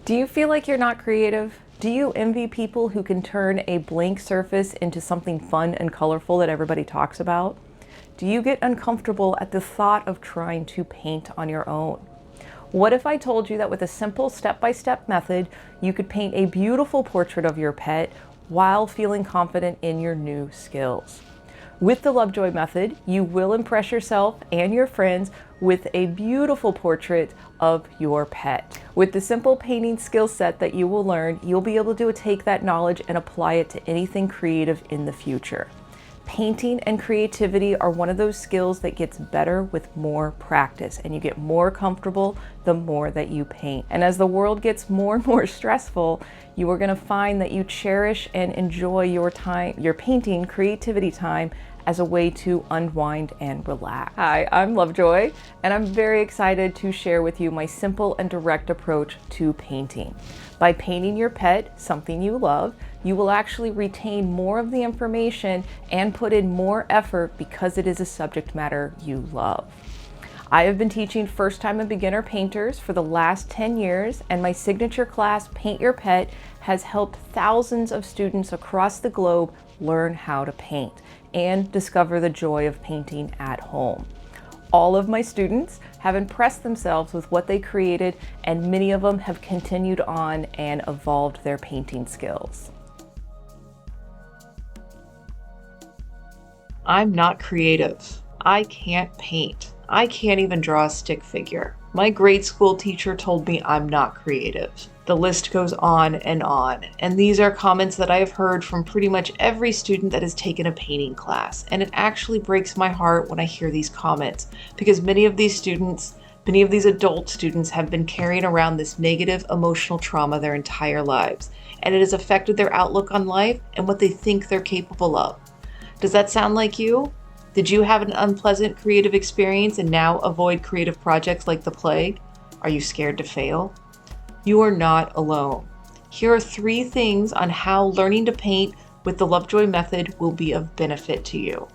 Do you feel like you're not creative? Do you envy people who can turn a blank surface into something fun and colorful that everybody talks about? Do you get uncomfortable at the thought of trying to paint on your own? What if I told you that with a simple step-by-step method, you could paint a beautiful portrait of your pet while feeling confident in your new skills? With the Lovejoy Method, you will impress yourself and your friends with a beautiful portrait of your pet. With the simple painting skill set that you will learn, you'll be able to take that knowledge and apply it to anything creative in the future. Painting and creativity are one of those skills that gets better with more practice, and you get more comfortable the more that you paint. And as the world gets more and more stressful, you are going to find that you cherish and enjoy your time, your painting creativity time, as a way to unwind and relax. Hi, I'm Lovejoy, and I'm very excited to share with you my simple and direct approach to painting. By painting your pet, something you love, you will actually retain more of the information and put in more effort because it is a subject matter you love. I have been teaching first-time and beginner painters for the last 10 years, and my signature class, Paint Your Pet, has helped thousands of students across the globe learn how to paint and discover the joy of painting at home. All of my students have impressed themselves with what they created, and many of them have continued on and evolved their painting skills. I'm not creative. I can't paint. I can't even draw a stick figure. My grade school teacher told me I'm not creative. The list goes on, and these are comments that I have heard from pretty much every student that has taken a painting class, and it actually breaks my heart when I hear these comments, because many of these adult students have been carrying around this negative emotional trauma their entire lives, and it has affected their outlook on life and what they think they're capable of. Does that sound like you? Did you have an unpleasant creative experience and now avoid creative projects like the plague? Are you scared to fail? You are not alone. Here are 3 things on how learning to paint with the Lovejoy Method will be of benefit to you.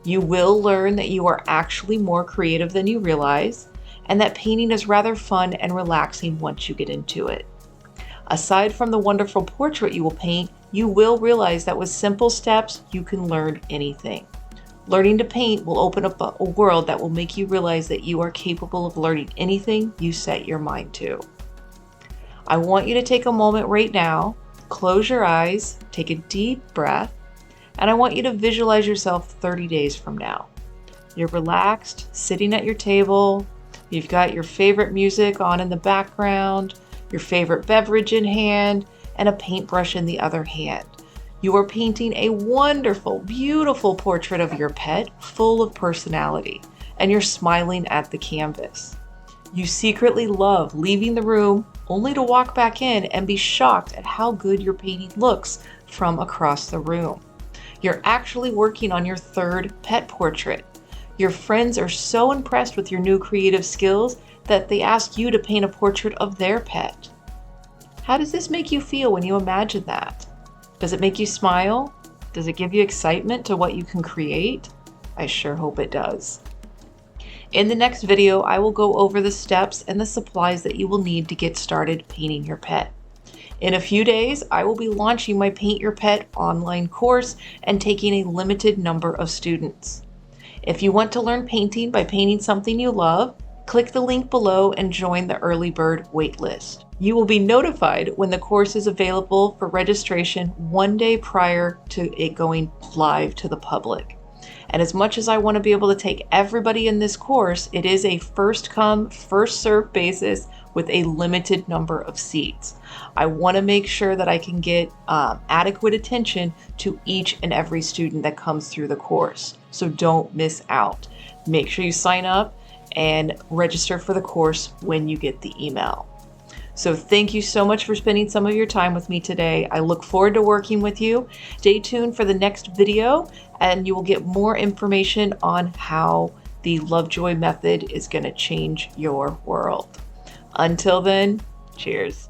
You will learn that you are actually more creative than you realize, and that painting is rather fun and relaxing once you get into it. Aside from the wonderful portrait you will paint, you will realize that with simple steps, you can learn anything. Learning to paint will open up a world that will make you realize that you are capable of learning anything you set your mind to. I want you to take a moment right now, close your eyes, take a deep breath, and I want you to visualize yourself 30 days from now. You're relaxed, sitting at your table, you've got your favorite music on in the background, your favorite beverage in hand, and a paintbrush in the other hand. You are painting a wonderful, beautiful portrait of your pet, full of personality, and you're smiling at the canvas. You secretly love leaving the room only to walk back in and be shocked at how good your painting looks from across the room. You're actually working on your 3rd pet portrait. Your friends are so impressed with your new creative skills that they ask you to paint a portrait of their pet. How does this make you feel when you imagine that? Does it make you smile? Does it give you excitement to what you can create? I sure hope it does. In the next video, I will go over the steps and the supplies that you will need to get started painting your pet. In a few days, I will be launching my Paint Your Pet online course and taking a limited number of students. If you want to learn painting by painting something you love, click the link below and join the early bird waitlist. You will be notified when the course is available for registration 1 day prior to it going live to the public. And as much as I want to be able to take everybody in this course, it is a first come, first served basis with a limited number of seats. I want to make sure that I can get adequate attention to each and every student that comes through the course. So don't miss out. Make sure you sign up and register for the course when you get the email. So thank you so much for spending some of your time with me today. I look forward to working with you. Stay tuned for the next video, and you will get more information on how the Lovejoy Method is going to change your world. Until then, cheers.